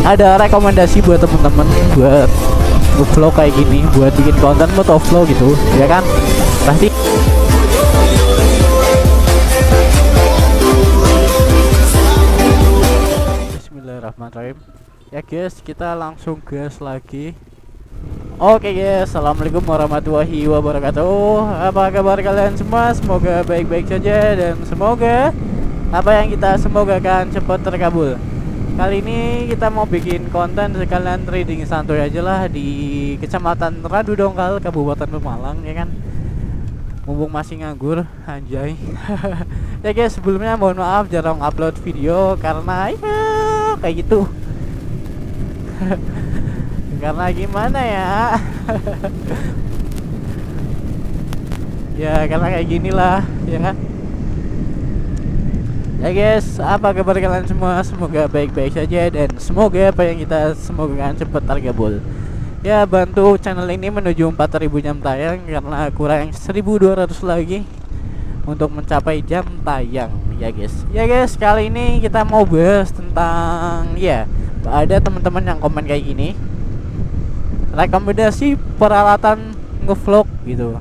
ada rekomendasi buat temen-temen buat vlog kayak gini, buat bikin konten motovlog gitu ya kan, pasti Bismillahirrahmanirrahim. Ya guys, kita langsung gas lagi. Oke guys, assalamualaikum warahmatullahi wabarakatuh. Apa kabar kalian semua? Semoga baik-baik saja dan semoga apa yang kita semogakan cepat terkabul. Kali ini kita mau bikin konten sekalian trading santuy aja lah di Kecamatan Radu Dongkal, Kabupaten Pemalang ya kan. Mumpung masih nganggur, anjay. Ya guys, sebelumnya mohon maaf jarang upload video karena ya kayak gitu. Karena gimana ya? Ya karena kayak ginilah ya kan. Ya guys, apa kabar kalian semua? Semoga baik-baik saja dan semoga apa yang kita semoga cepat terkabul. Ya, bantu channel ini menuju 4000 jam tayang karena kurang 1200 lagi untuk mencapai jam tayang ya guys. Ya guys, kali ini kita mau bahas tentang ya, ada teman-teman yang komen kayak gini. Rekomendasi peralatan ngevlog gitu.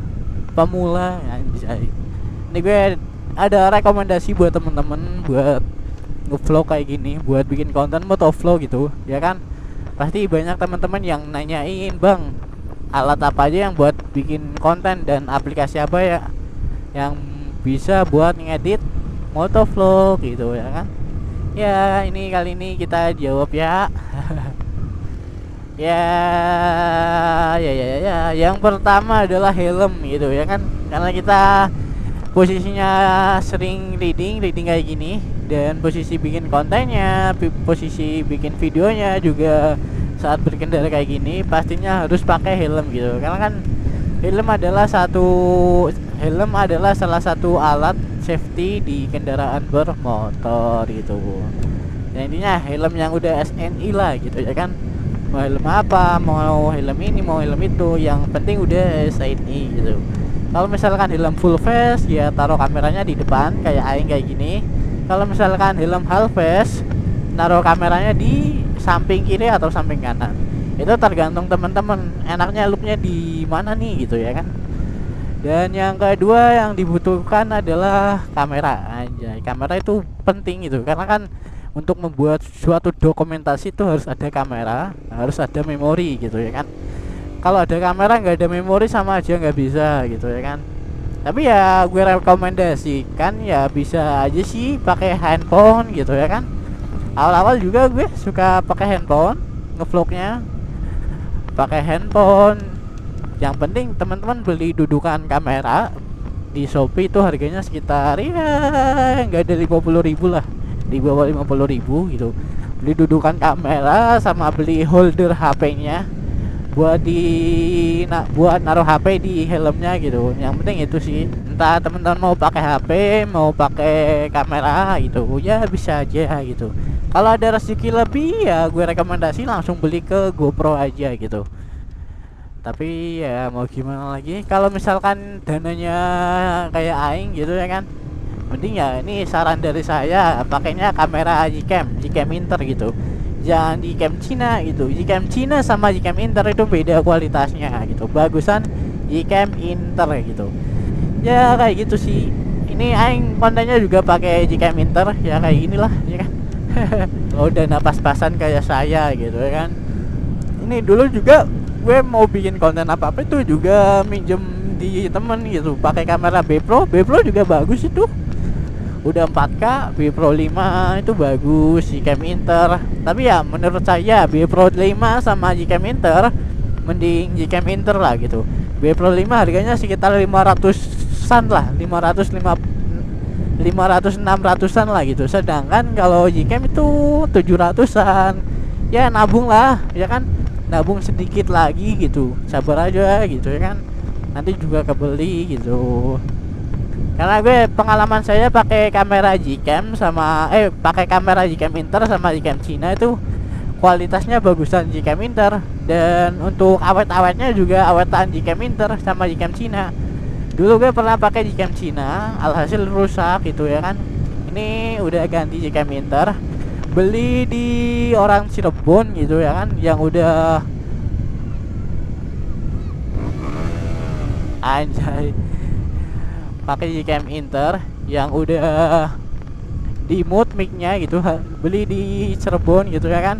Pemula anjay. Ini gue ada rekomendasi buat temen-temen buat ngevlog kayak gini, buat bikin konten motovlog gitu ya kan. Pasti banyak teman-teman yang nanyain, bang, alat apa aja yang buat bikin konten dan aplikasi apa ya yang bisa buat ngedit motovlog gitu ya kan. Ya ini kali ini kita jawab ya. Ya, yang pertama adalah helm gitu ya kan, karena kita posisinya sering reading kayak gini, dan posisi bikin kontennya, posisi bikin videonya juga saat berkendara kayak gini pastinya harus pakai helm gitu, karena kan helm adalah salah satu alat safety di kendaraan bermotor gitu. Ya intinya helm yang udah SNI lah gitu ya kan. Mau helm apa, mau helm ini, mau helm itu, yang penting udah SNI gitu. Kalau misalkan helm full face ya taruh kameranya di depan kayak aing kayak gini. Kalau misalkan helm half face, taruh kameranya di samping kiri atau samping kanan. Itu tergantung teman-teman enaknya looknya di mana nih gitu ya kan. Dan yang kedua yang dibutuhkan adalah kamera. Anjay, kamera itu penting gitu, karena kan untuk membuat suatu dokumentasi itu harus ada kamera, harus ada memori gitu ya kan. Kalau ada kamera nggak ada memori sama aja nggak bisa gitu ya kan. Tapi ya gue rekomendasikan ya bisa aja sih pakai handphone gitu ya kan. Awal-awal juga gue suka pakai handphone ngevlognya, pakai handphone. Yang penting teman-teman beli dudukan kamera di Shopee itu harganya sekitar ya nggak ada 50.000 lah, di bawah 50.000 gitu. Beli dudukan kamera sama beli holder HP-nya buat buat naruh HP di helmnya gitu. Yang penting itu sih, entah teman-teman mau pakai HP mau pakai kamera gitu ya bisa aja gitu. Kalau ada rezeki lebih ya gue rekomendasi langsung beli ke GoPro aja gitu. Tapi ya mau gimana lagi, kalau misalkan dananya kayak aing gitu ya kan, mending ya ini saran dari saya pakainya kamera Gcam Inter gitu. Jangan Gcam Cina gitu. Gcam Cina sama Gcam Inter itu beda kualitasnya gitu. Bagusan Gcam Inter gitu. Ya kayak gitu sih. Ini aing kontennya juga pakai Gcam Inter ya kayak inilah ya kan. Udah napas-pasan kayak saya gitu ya kan. Ini dulu juga gue mau bikin konten apa-apa itu juga minjem di temen gitu, pakai kamera B-Pro juga bagus itu. Udah 4K, B-Pro 5 itu bagus, Gcam Inter. Tapi ya menurut saya B-Pro 5 sama Gcam Inter mending Gcam Inter lah gitu. B-Pro 5 harganya sekitar 500-an lah, 500-600an lah gitu. Sedangkan kalau Gcam itu 700-an. Ya nabung lah, ya kan? Nabung sedikit lagi gitu. Sabar aja gitu ya kan. Nanti juga kebeli gitu. Karena gue pengalaman saya pakai kamera Gcam sama pakai kamera Gcam Inter sama Gcam Cina itu kualitasnya bagusan Gcam Inter, dan untuk awet-awetnya juga awetan Gcam Inter sama Gcam Cina. Dulu gue pernah pakai Gcam Cina, alhasil rusak gitu ya kan. Ini udah ganti Gcam Inter. beli di orang Cirebon gitu ya kan, yang udah anjay pakai Gcam Inter yang udah di mute mic-nya gitu, beli di Cirebon gitu ya kan.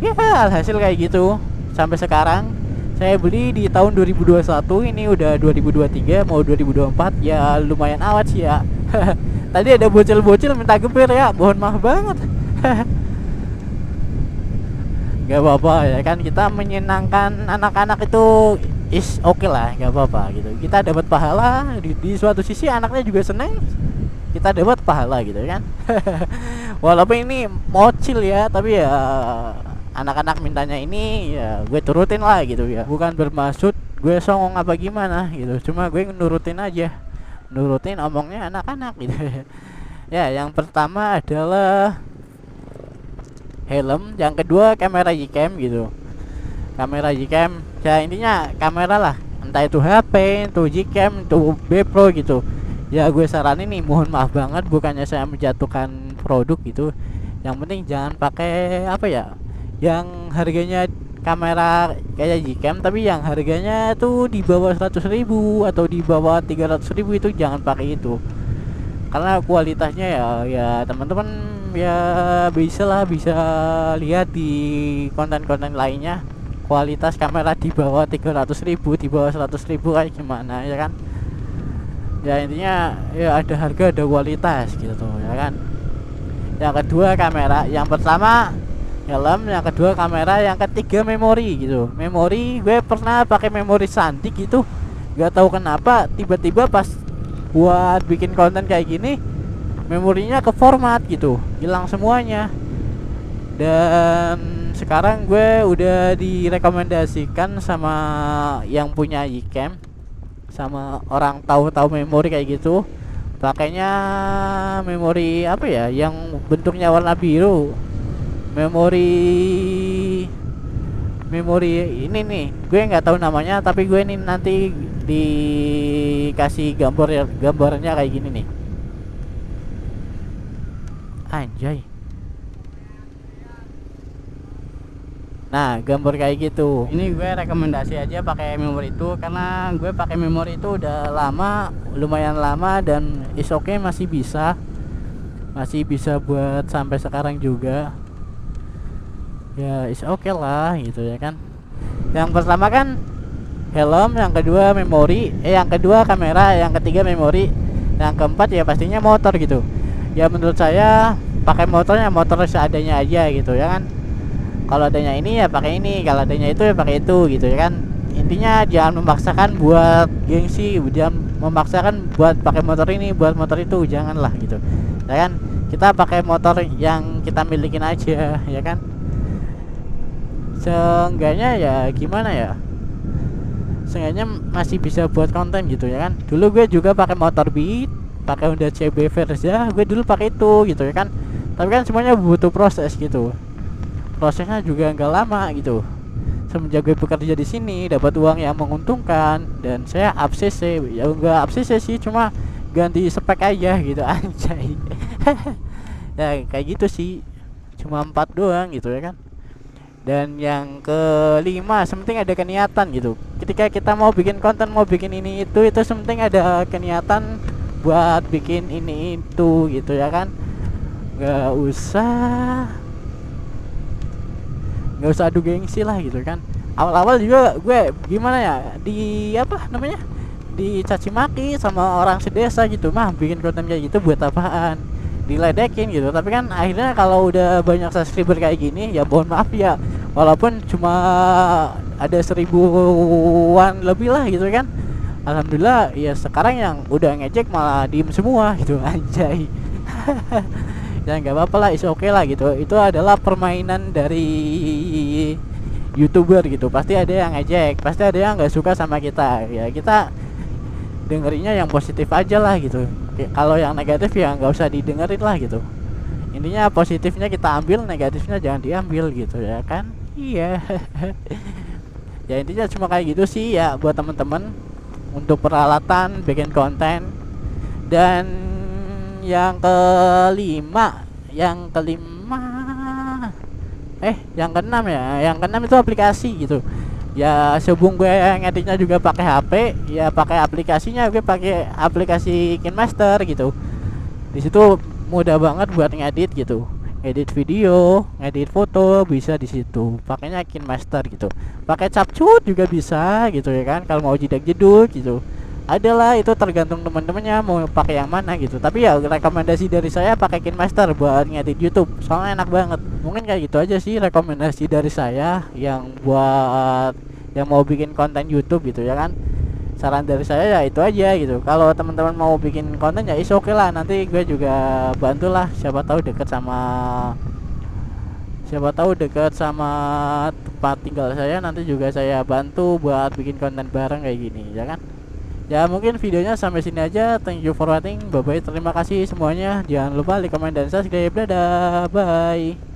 Ya alhasil kayak gitu sampai sekarang. Saya beli di tahun 2021, ini udah 2023 mau 2024, ya lumayan awet sih ya. Tadi ada bocil-bocil minta geber ya, mohon maaf banget. Gak apa-apa ya kan, kita menyenangkan anak-anak itu is oke lah, gak apa-apa gitu. Kita dapat pahala di suatu sisi, anaknya juga seneng, kita dapat pahala gitu kan. Walaupun ini mocil ya, tapi ya anak-anak mintanya ini ya gue turutin lah gitu ya. Bukan bermaksud gue songong apa gimana gitu, cuma gue nurutin aja, nurutin omongnya anak-anak gitu. Ya yang pertama adalah helm, yang kedua kamera Gcam gitu. Kamera Gcam ya intinya kamera lah, entah itu HP, itu Gcam, itu B Pro gitu. Ya gue saranin nih, mohon maaf banget bukannya saya menjatuhkan produk gitu, yang penting jangan pakai apa ya, yang harganya kamera kayak Gcam tapi yang harganya tuh di bawah 100.000 atau di bawah 300.000, itu jangan pakai itu. Karena kualitasnya ya teman-teman ya bisa lihat di konten-konten lainnya, kualitas kamera di bawah 300.000, di bawah 100.000 kayak gimana ya kan. Ya intinya ya ada harga ada kualitas gitu tuh ya kan. Yang kedua kamera, yang pertama helm, yang kedua kamera, yang ketiga memori gitu. Memori gue pernah pakai memori Sandik gitu, gak tahu kenapa tiba-tiba pas buat bikin konten kayak gini memorinya ke format gitu, hilang semuanya. Dan sekarang gue udah direkomendasikan sama yang punya Gcam, sama orang tahu memori kayak gitu, pakainya memori apa ya, yang bentuknya warna biru. Memori ini nih, gue nggak tahu namanya, tapi gue ini nanti dikasih gambarnya kayak gini nih. Anjay. Nah, gambar kayak gitu. Ini gue rekomendasi aja pakai memori itu, karena gue pakai memori itu udah lama, lumayan lama, dan is okay, masih bisa buat sampai sekarang juga. Ya is okay lah gitu ya kan. Yang pertama kan helm, yang kedua memori, yang kedua kamera, yang ketiga memori, yang keempat ya pastinya motor gitu. Ya menurut saya pakai motornya motor seadanya aja gitu ya kan. Kalau adanya ini ya pakai ini, kalau adanya itu ya pakai itu gitu ya kan. Intinya jangan memaksakan buat gengsi, jangan memaksakan buat pakai motor ini, buat motor itu, janganlah gitu ya kan. Kita pakai motor yang kita milikin aja ya kan. Seenggaknya ya gimana ya, seenggaknya masih bisa buat konten gitu ya kan. Dulu gue juga pakai motor Beat, pakai Honda CB Verza, gue dulu pakai itu gitu ya kan. Tapi kan semuanya butuh proses gitu, prosesnya juga nggak lama gitu. Semenjak gue bekerja di sini dapat uang yang menguntungkan, dan saya ACC ya, nggak ACC sih, cuma ganti spek aja gitu. Anjay. Ya kayak gitu sih, cuma 4 doang gitu ya kan. Dan yang kelima, sementing ada keniatan gitu. Ketika kita mau bikin konten, mau bikin ini itu sementing ada keniatan buat bikin ini itu gitu ya kan. Gak usah adu gengsi lah gitu kan. Awal-awal juga gue gimana ya, di apa namanya, dicaci maki sama orang sedesa gitu, mah bikin konten kayak gitu buat apaan, diledekin gitu. Tapi kan akhirnya kalau udah banyak subscriber kayak gini, ya mohon maaf ya, walaupun cuma ada 1000-an lebih lah gitu kan, alhamdulillah ya. Sekarang yang udah ngejek malah diem semua gitu. Anjay. Ya nggak apa-apa lah, is okay lah gitu. Itu adalah permainan dari YouTuber gitu. Pasti ada yang ngejek, pasti ada yang nggak suka sama kita. Ya kita dengerinnya yang positif aja lah gitu. Kalau yang negatif ya nggak usah didengerin lah gitu. Intinya positifnya kita ambil, negatifnya jangan diambil gitu ya kan. Iya. Ya intinya cuma kayak gitu sih ya buat temen-temen untuk peralatan bikin konten. Dan yang kelima yang kelima, yang keenam ya, yang keenam itu aplikasi gitu ya. Sebelum gue ngeditnya juga pakai HP ya, pakai aplikasinya, gue pakai aplikasi KineMaster gitu. Di situ mudah banget buat ngedit gitu, edit video, ngedit foto bisa di situ. Pakainya KineMaster gitu. Pakai Capcut juga bisa gitu ya kan, kalau mau jidak jeduk gitu. Adalah itu tergantung teman-temannya mau pakai yang mana gitu. Tapi ya rekomendasi dari saya pakai KineMaster buat ngedit YouTube. Soalnya enak banget. Mungkin kayak gitu aja sih rekomendasi dari saya yang buat yang mau bikin konten YouTube gitu ya kan. Saran dari saya ya itu aja gitu. Kalau teman-teman mau bikin konten ya oke lah, nanti gue juga bantulah, siapa tahu deket sama tempat tinggal saya, nanti juga saya bantu buat bikin konten bareng kayak gini ya kan. Ya mungkin videonya sampai sini aja. Thank you for watching. Bye bye. Terima kasih semuanya. Jangan lupa like, comment, dan subscribe. Dadah. Bye.